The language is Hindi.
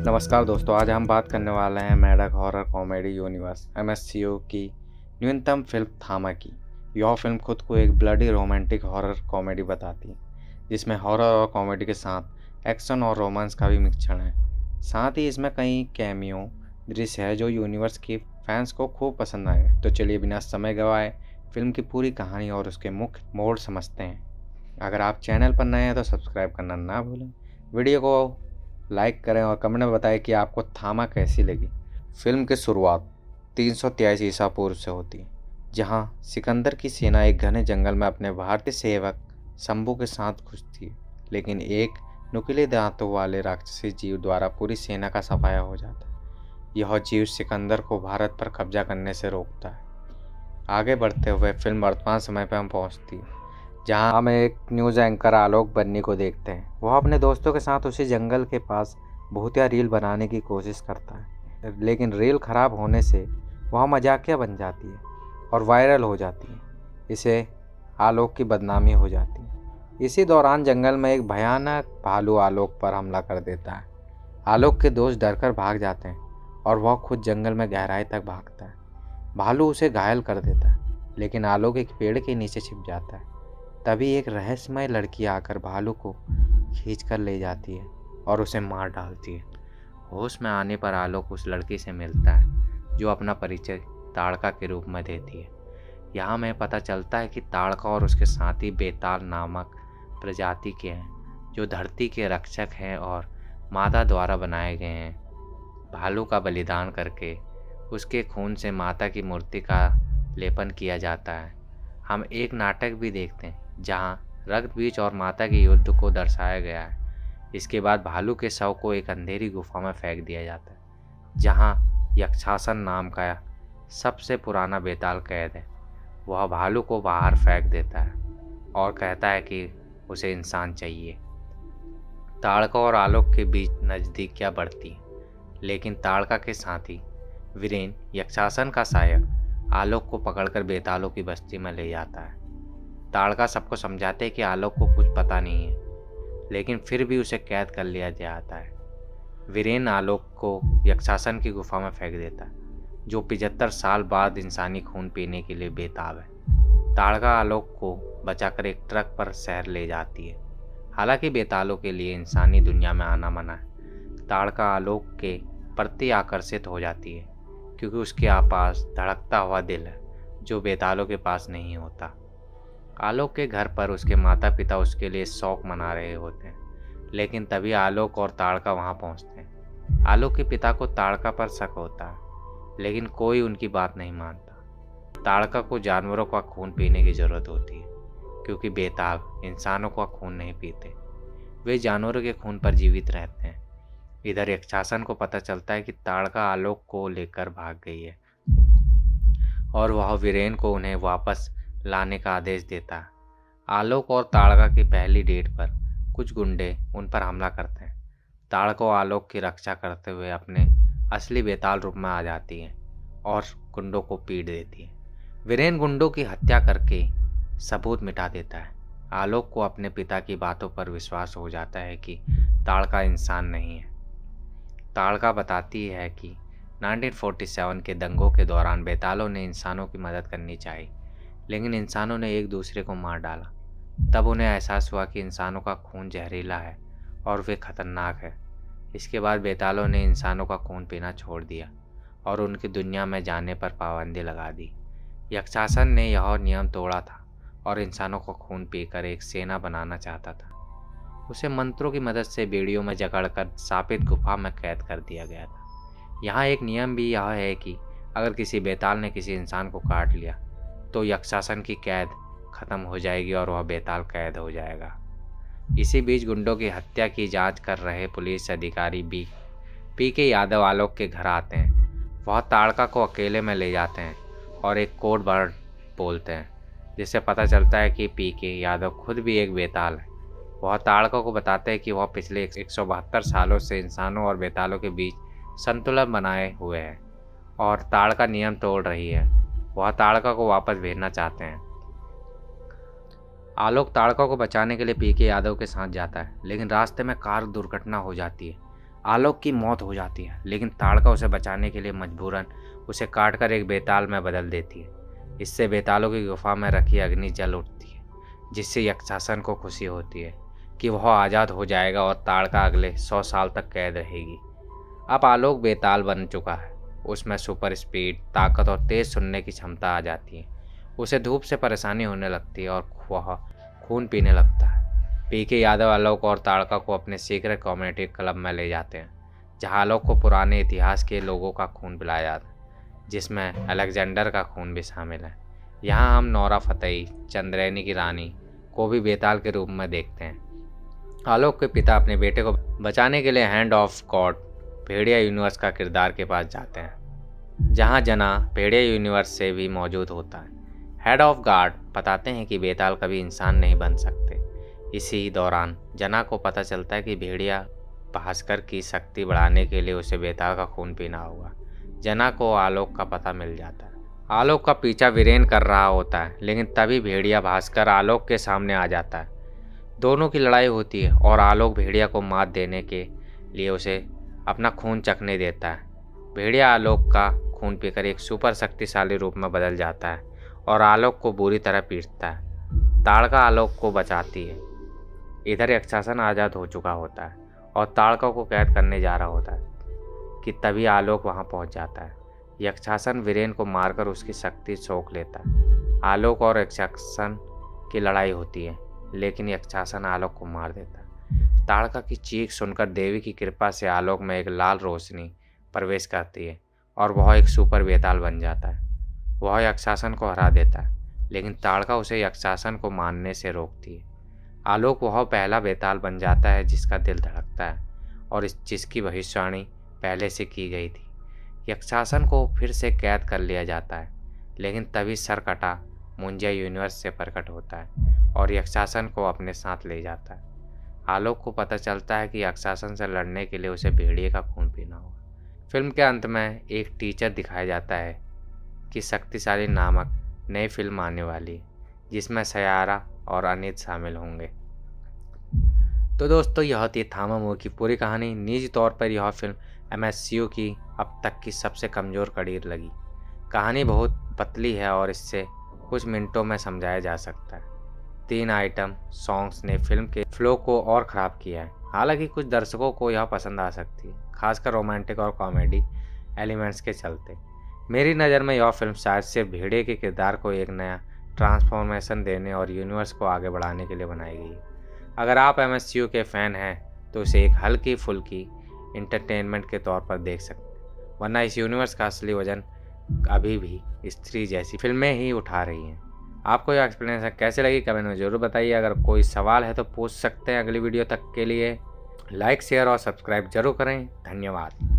नमस्कार दोस्तों, आज हम बात करने वाले हैं Medak horror comedy universe MSCU की न्यूनतम फिल्म थामा की। यह फिल्म खुद को एक ब्लडी रोमांटिक हॉरर कॉमेडी बताती है, जिसमें हॉरर और कॉमेडी के साथ एक्शन और रोमांस का भी मिश्रण है। साथ ही इसमें कई कैमियो दृश्य है जो यूनिवर्स की फैंस को खूब पसंद आए। तो चलिए बिना समय गवाए फिल्म की पूरी कहानी और उसके मुख्य मोड़ समझते हैं। अगर आप चैनल पर नए हैं तो सब्सक्राइब करना ना भूलें। वीडियो को लाइक करें और कमेंट में बताएं कि आपको थामा कैसी लगी। फिल्म की शुरुआत 383 ईसा पूर्व से होती है, जहां सिकंदर की सेना एक घने जंगल में अपने भारतीय सेवक शंभू के साथ घुसती है, लेकिन एक नुकीले दांतों वाले राक्षसी जीव द्वारा पूरी सेना का सफाया हो जाता है। यह जीव सिकंदर को भारत पर कब्जा करने से रोकता है। आगे बढ़ते हुए फिल्म वर्तमान समय पर हम पहुंचती है, जहां हम एक न्यूज़ एंकर आलोक बन्नी को देखते हैं। वह अपने दोस्तों के साथ उसी जंगल के पास भूतिया रील बनाने की कोशिश करता है, लेकिन रील खराब होने से वह मजाकिया बन जाती है और वायरल हो जाती है। इसे आलोक की बदनामी हो जाती है। इसी दौरान जंगल में एक भयानक भालू आलोक पर हमला कर देता है। आलोक के दोस्त डरकर भाग जाते हैं और वह खुद जंगल में गहराई तक भागता है। भालू उसे घायल कर देता है, लेकिन आलोक एक पेड़ के नीचे छिप जाता है। तभी एक रहस्यमय लड़की आकर भालू को खींच कर ले जाती है और उसे मार डालती है। होश में आने पर आलोक उस लड़की से मिलता है, जो अपना परिचय ताड़का के रूप में देती है। यहाँ हमें पता चलता है कि ताड़का और उसके साथी बेताल नामक प्रजाति के हैं, जो धरती के रक्षक हैं और माता द्वारा बनाए गए हैं। भालू का बलिदान करके उसके खून से माता की मूर्ति का लेपन किया जाता है। हम एक नाटक भी देखते हैं जहां रक्त बीज और माता के युद्ध को दर्शाया गया है। इसके बाद भालू के शव को एक अंधेरी गुफा में फेंक दिया जाता है, जहां यक्षासन नाम का सबसे पुराना बेताल कैद है। वह भालू को बाहर फेंक देता है और कहता है कि उसे इंसान चाहिए। ताड़का और आलोक के बीच नज़दीकियां बढ़ती हैं, लेकिन ताड़का के साथी वीरेन यक्षासन का सहायक आलोक को पकड़कर बेतालों की बस्ती में ले जाता है। ताड़का सबको समझाते हैं कि आलोक को कुछ पता नहीं है, लेकिन फिर भी उसे कैद कर लिया जाता है। वीरेन आलोक को यक्षासन की गुफा में फेंक देता है, जो 75 साल बाद इंसानी खून पीने के लिए बेताब है। ताड़का आलोक को बचाकर एक ट्रक पर शहर ले जाती है। हालांकि बेतालों के लिए इंसानी दुनिया में आना मना है। ताड़का आलोक के प्रति आकर्षित हो जाती है, क्योंकि उसके पास धड़कता हुआ दिल है, जो बेतालों के पास नहीं होता। आलोक के घर पर उसके माता पिता उसके लिए शौक मना रहे होते हैं, लेकिन तभी आलोक और ताड़का वहां पहुंचते हैं। आलोक के पिता को ताड़का पर शक होता है, लेकिन कोई उनकी बात नहीं मानता। ताड़का को जानवरों का खून पीने की जरूरत होती है, क्योंकि बेताब इंसानों का खून नहीं पीते, वे जानवरों के खून पर जीवित रहते हैं। इधर यक्षासन को पता चलता है कि ताड़का आलोक को लेकर भाग गई है और वह वीरेन को उन्हें वापस लाने का आदेश देता है। आलोक और ताड़का की पहली डेट पर कुछ गुंडे उन पर हमला करते हैं। ताड़का आलोक की रक्षा करते हुए अपने असली बेताल रूप में आ जाती है और गुंडों को पीट देती है। वीरेन गुंडों की हत्या करके सबूत मिटा देता है। आलोक को अपने पिता की बातों पर विश्वास हो जाता है कि ताड़का इंसान नहीं है। ताड़का बताती है कि 1947 के दंगों के दौरान बेतालों ने इंसानों की मदद करनी चाहिए, लेकिन इंसानों ने एक दूसरे को मार डाला। तब उन्हें एहसास हुआ कि इंसानों का खून जहरीला है और वे खतरनाक है। इसके बाद बेतालों ने इंसानों का खून पीना छोड़ दिया और उनकी दुनिया में जाने पर पाबंदी लगा दी। यक्षासन ने यह नियम तोड़ा था और इंसानों का खून पीकर एक सेना बनाना चाहता था। उसे मंत्रों की मदद से बेड़ियों में जकड़कर शापित गुफा में कैद कर दिया गया था। यहाँ एक नियम भी यह है कि अगर किसी बेताल ने किसी इंसान को काट लिया तो यक्षासन की कैद खत्म हो जाएगी और वह बेताल कैद हो जाएगा। इसी बीच गुंडों की हत्या की जांच कर रहे पुलिस अधिकारी पीके यादव आलोक के घर आते हैं। वह ताड़का को अकेले में ले जाते हैं और एक कोड वर्ड बोलते हैं, जिससे पता चलता है कि पीके यादव खुद भी एक बेताल है। वह ताड़का को बताते हैं कि वह पिछले 172 सालों से इंसानों और बेतालों के बीच संतुलन बनाए हुए हैं और ताड़का नियम तोड़ रही है। वह ताड़का को वापस भेजना चाहते हैं। आलोक ताड़का को बचाने के लिए पीके यादव के साथ जाता है, लेकिन रास्ते में कार दुर्घटना हो जाती है। आलोक की मौत हो जाती है, लेकिन ताड़का उसे बचाने के लिए मजबूरन उसे काटकर एक बेताल में बदल देती है। इससे बेतालों की गुफा में रखी अग्नि जल उठती है, जिससे यक्षासन को खुशी होती है कि वह आज़ाद हो जाएगा और ताड़का अगले 100 साल तक कैद रहेगी। अब आलोक बेताल बन चुका है। उसमें सुपर स्पीड, ताकत और तेज सुनने की क्षमता आ जाती है। उसे धूप से परेशानी होने लगती है और वह खून पीने लगता है। पीके यादव आलोक और ताड़का को अपने सीक्रेट कम्युनिटी क्लब में ले जाते हैं, जहां आलोक को पुराने इतिहास के लोगों का खून पिलाया जाता है, जिसमें अलेक्जेंडर का खून भी शामिल है। यहाँ हम नौरा फतेही, चंद्रैनी की रानी को भी बेताल के रूप में देखते हैं। आलोक के पिता अपने बेटे को बचाने के लिए hand of God Bhediya universe का किरदार के पास जाते हैं, जहां जना भेड़िया यूनिवर्स से भी मौजूद होता है। हेड ऑफ गार्ड बताते हैं कि बेताल कभी इंसान नहीं बन सकते। इसी दौरान जना को पता चलता है कि भेड़िया भास्कर की शक्ति बढ़ाने के लिए उसे बेताल का खून पीना होगा। जना को आलोक का पता मिल जाता है। आलोक का पीछा वीरेन कर रहा होता है, लेकिन तभी भेड़िया भास्कर आलोक के सामने आ जाता है। दोनों की लड़ाई होती है और आलोक भेड़िया को मात देने के लिए उसे अपना खून चखने देता है। भेड़िया आलोक का खून पीकर एक सुपर शक्तिशाली रूप में बदल जाता है और आलोक को बुरी तरह पीटता है। ताड़का आलोक को बचाती है। इधर यक्षासन आज़ाद हो चुका होता है और ताड़का को कैद करने जा रहा होता है कि तभी आलोक वहां पहुंच जाता है। यक्षासन वीरेन को मारकर उसकी शक्ति सोख लेता है। आलोक और यक्षासन की लड़ाई होती है, लेकिन यक्षासन आलोक को मार देता है। ताड़का की चीख सुनकर देवी की कृपा से आलोक में एक लाल रोशनी प्रवेश करती है और वह एक सुपर बेताल बन जाता है। वह यक्षासन को हरा देता है, लेकिन ताड़का उसे यक्षासन को मारने से रोकती है। आलोक वह पहला बेताल बन जाता है जिसका दिल धड़कता है और जिसकी भविष्यवाणी पहले से की गई थी। यक्षासन को फिर से कैद कर लिया जाता है, लेकिन तभी सरकटा मुंजिया यूनिवर्स से प्रकट होता है और यक्षासन को अपने साथ ले जाता है। आलोक को पता चलता है कि यक्षासन से लड़ने के लिए उसे भेड़िए का खून पीना होगा। फिल्म के अंत में एक टीचर दिखाया जाता है कि शक्तिशाली नामक नई फिल्म आने वाली है, जिसमें सयारा और अनित शामिल होंगे। तो दोस्तों, यह थी थामा मूवी की पूरी कहानी। निजी तौर पर यह फिल्म एमएससीयू की अब तक की सबसे कमज़ोर कड़ी लगी। कहानी बहुत पतली है और इससे कुछ मिनटों में समझाया जा सकता है। 3 आइटम सॉन्ग्स ने फिल्म के फ्लो को और ख़राब किया है। हालांकि कुछ दर्शकों को यह पसंद आ सकती है, खासकर रोमांटिक और कॉमेडी एलिमेंट्स के चलते। मेरी नज़र में यह फिल्म शायद सिर्फ भेड़िए के किरदार को एक नया ट्रांसफॉर्मेशन देने और यूनिवर्स को आगे बढ़ाने के लिए बनाई गई है। अगर आप एमएससीयू के फ़ैन हैं तो इसे एक हल्की फुल्की इंटरटेनमेंट के तौर पर देख सकते हैं, वरना इस यूनिवर्स का असली वजन अभी भी स्त्री जैसी फिल्में ही उठा रही हैं। आपको यह एक्सप्लेनेशन कैसे लगी कमेंट में ज़रूर बताइए। अगर कोई सवाल है तो पूछ सकते हैं। अगली वीडियो तक के लिए लाइक, शेयर और सब्सक्राइब जरूर करें। धन्यवाद।